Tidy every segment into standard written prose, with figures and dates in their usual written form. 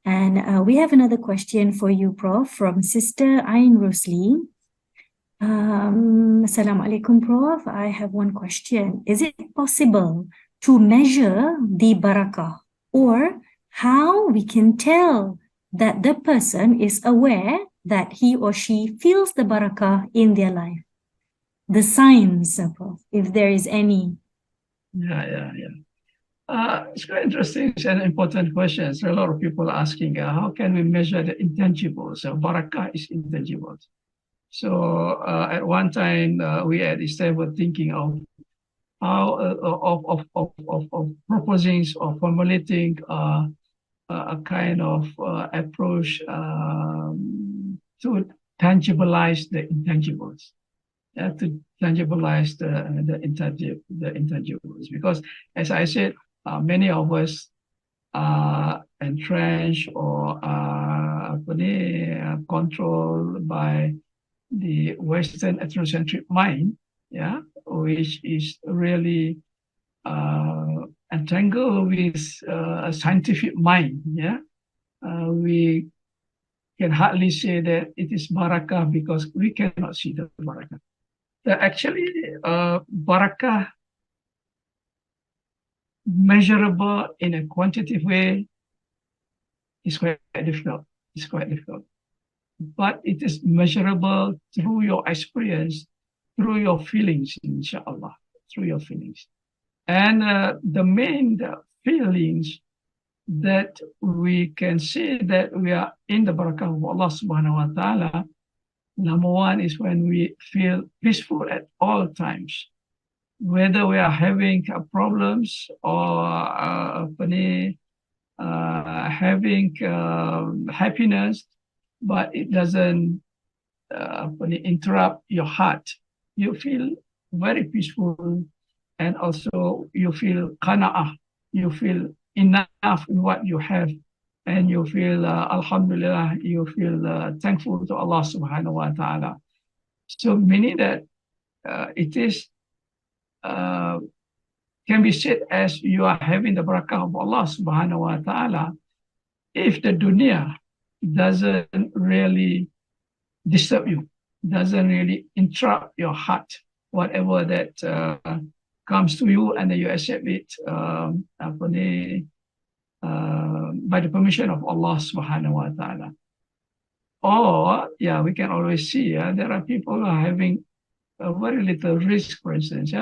And we have another question for you, Prof, from Sister Ain Rosli. Assalamu alaikum, Prof. I have one question. Is it possible to measure the barakah, or how we can tell that the person is aware that he or she feels the barakah in their life? The signs, Prof, if there is any. Yeah. It's quite interesting. It's an important question. So a lot of people are asking, how can we measure the intangibles? Barakah is intangibles. So at one time, we at Islam were thinking of how of proposing or formulating a kind of approach to tangibilize the intangibles. To tangibilize the intangibles, because as I said, many of us are entrenched or controlled by the Western ethnocentric mind, which is really entangled with a scientific mind. We can hardly say that it is barakah because we cannot see the barakah. Actually, barakah measurable in a quantitative way is quite difficult. But it is measurable through your experience, through your feelings, inshallah, through your feelings. And the main feelings that we can see that we are in the barakah of Allah subhanahu wa ta'ala, number one is when we feel peaceful at all times, whether we are having problems or having happiness, but it doesn't interrupt your heart. You feel very peaceful, and also you feel qana'ah, you feel enough in what you have, and you feel alhamdulillah, you feel thankful to Allah subhanahu wa ta'ala. So meaning that it is can be said as you are having the barakah of Allah subhanahu wa ta'ala if the dunya doesn't really disturb you, doesn't really interrupt your heart, whatever that comes to you, and then you accept it by the permission of Allah subhanahu wa ta'ala. Or, we can always see there are people who are having a very little risk, for instance.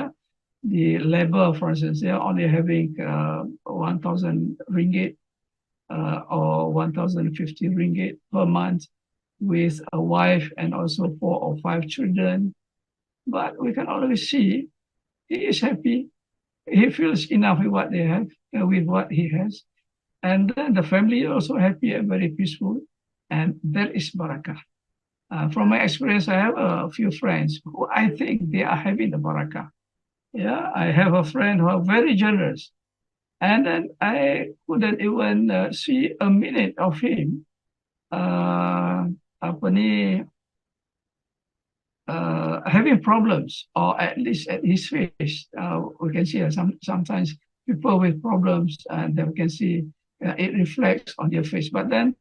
The labor, for instance, they are only having 1,000 ringgit or 1,050 ringgit per month with a wife and also 4 or 5 children. But we can always see he is happy. He feels enough with what they have, with what he has. And then the family is also happy and very peaceful. And that is barakah. From my experience, I have a few friends who I think they are having the barakah. I have a friend who are very generous. And then I couldn't even see a minute of him having problems, or at least at his face. We can see sometimes people with problems, and then we can see it reflects on their face. But then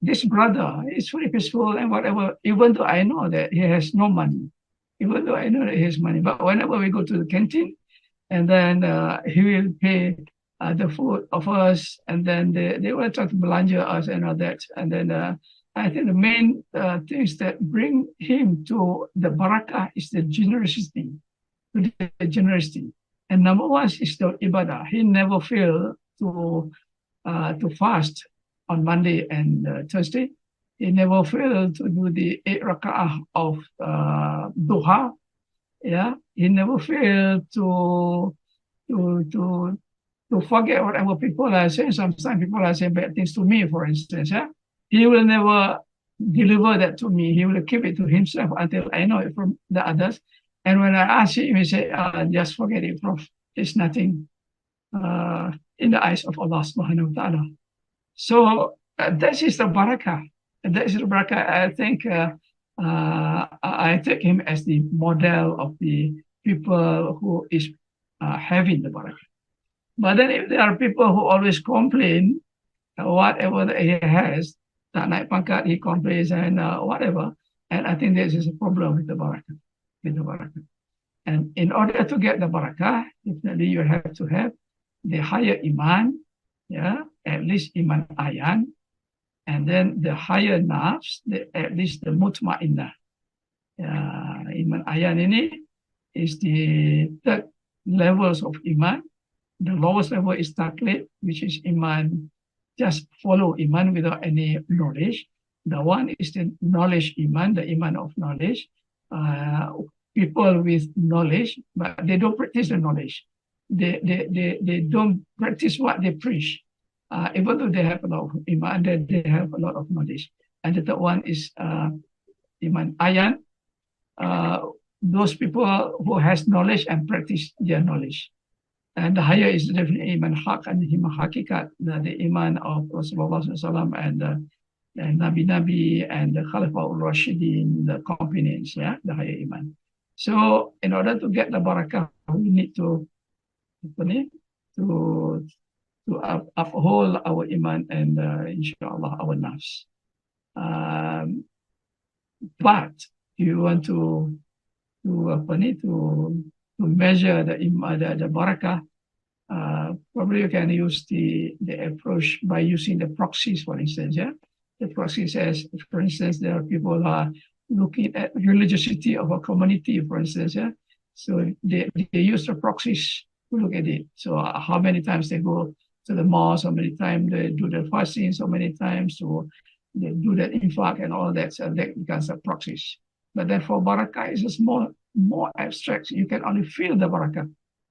this brother is very peaceful and whatever, even though I know that he has no money, even though I know that he has money. But whenever we go to the canteen, and then he will pay the food of us, and then they will try to belanja us and all that. And then I think the main things that bring him to the barakah is the generosity. And number one is the ibadah. He never failed to fast on Monday and Thursday. He never failed to do the 8 raka'ah of duha. He never failed to forget whatever people are saying. Sometimes people are saying bad things to me, for instance. He will never deliver that to me. He will keep it to himself until I know it from the others. And when I ask him, he say, just forget it, Prof. It's nothing in the eyes of Allah subhanahu wa ta'ala. So that is the barakah. That is the barakah. I think I take him as the model of the people who is having the barakah. But then if there are people who always complain, whatever that he has, tak naik pangkat, he complains and whatever. And I think this is a problem with the barakah, And in order to get the barakah, definitely you have to have the higher iman, yeah, at least iman ayan, and then the higher nafs, at least the mutmainnah. Iman ayan ini is the third levels of iman. The lowest level is taklid, which is iman, just follow iman without any knowledge. The one is the knowledge iman, the iman of knowledge. People with knowledge, but they don't practice the knowledge. They don't practice what they preach. Even though they have a lot of iman, they have a lot of knowledge. And the third one is iman ayan. Those people who has knowledge and practice their knowledge. And the higher is definitely iman haq and iman hakikat, the iman of Rasulullah SAW and Nabi and the Khalifa al-Rashidin, the companions, yeah, the higher iman. So in order to get the barakah, we need to uphold our iman and inshallah our nafs. But you want to measure the barakah, probably you can use the approach by using the proxies, for instance. Yeah, the proxy says, for instance, there are people who are looking at religiosity of a community, for instance. Yeah, so they use the proxies to look at it. So how many times they go to the mosque, how many times they do the fasting, so many times, so they do that infaq and all that. So that becomes a proxies. But then for barakah, it's just more abstract. You can only feel the barakah.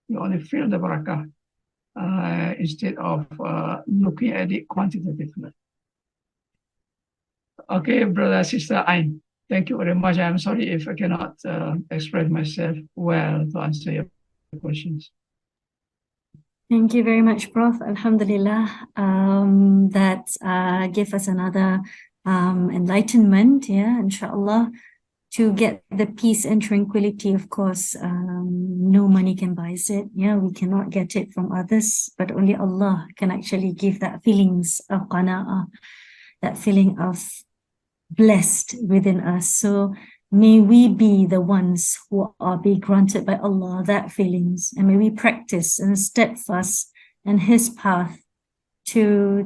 You only feel the barakah instead of looking at it quantitatively. Okay, brother, sister Ain, thank you very much. I'm sorry if I cannot express myself well to answer your questions. Thank you very much, Prof. Alhamdulillah. That gave us another enlightenment, yeah, inshallah, to get the peace and tranquility. Of course, no money can buy it. Yeah, we cannot get it from others, but only Allah can actually give that feelings of qana'ah, that feeling of blessed within us. So may we be the ones who are be granted by Allah that feelings, and may we practice and steadfast in His path to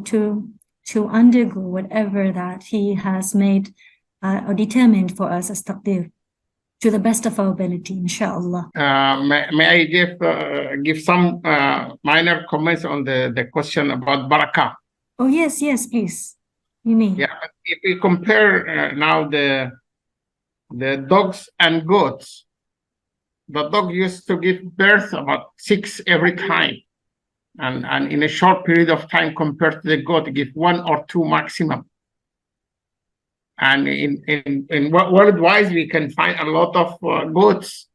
undergo whatever that He has made or determined for us as taqdir, to the best of our ability, inshallah. May I give some minor comments on the question about barakah? Oh yes, please. You may. Yeah, if we compare now the dogs and goats, the dog used to give birth about 6 every time, and in a short period of time compared to the goat, give 1 or 2 maximum. And in worldwide, we can find a lot of goats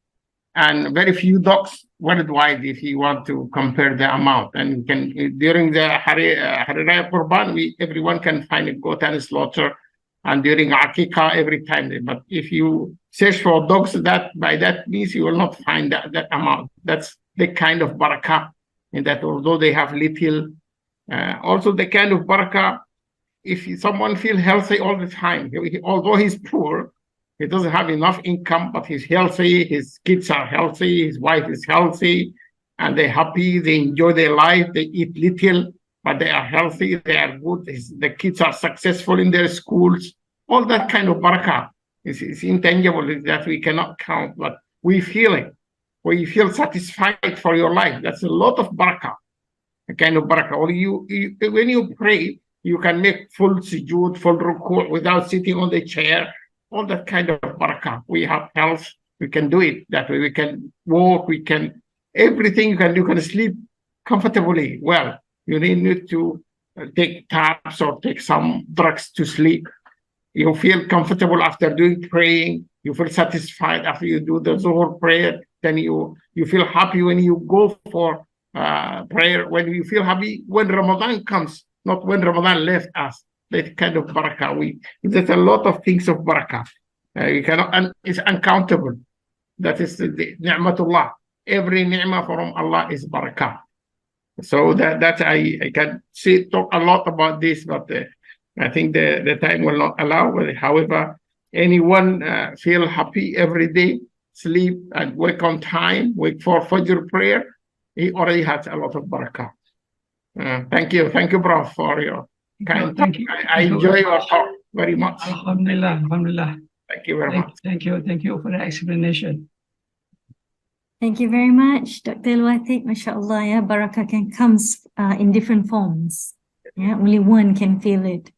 and very few dogs worldwide if you want to compare the amount. And during the Hari Raya Qurban, everyone can find a goat and slaughter, and during Akikah every time. But if you search for dogs, by that means you will not find that amount. That's the kind of barakah, in that although they have little, also the kind of barakah, if someone feels healthy all the time, although he's poor, he doesn't have enough income, but he's healthy, his kids are healthy, his wife is healthy, and they're happy, they enjoy their life, they eat little, but they are healthy, they are good, the kids are successful in their schools. All that kind of barakah is intangible, that we cannot count, but we feel it. We feel satisfied for your life. That's a lot of barakah, a kind of barakah. Or when you pray, you can make full sujood, full ruku' without sitting on the chair. All that kind of barakah. We have health, we can do it that way. We can walk, we can, everything you can sleep comfortably. Well, you need to take tabs or take some drugs to sleep. You feel comfortable after praying. You feel satisfied after you do the Zuhur prayer. Then you feel happy when you go for prayer. When you feel happy when Ramadan comes, not when Ramadan left us. That kind of barakah. There's a lot of things of barakah. You cannot, and it's uncountable. That is the ni'matullah. Every ni'mah from Allah is barakah. So that I can talk a lot about this, but I think the time will not allow. However, anyone feel happy every day, sleep and wake on time, wake for Fajr prayer, he already has a lot of barakah. Thank you, Prof, for your kind. Thank you. I enjoy your talk very much. Alhamdulillah, alhamdulillah. Thank you very much. Thank you for the explanation. Thank you very much, Dr. Al-Wathiq. MashaAllah, yeah, barakah can comes in different forms. Yeah, only one can feel it.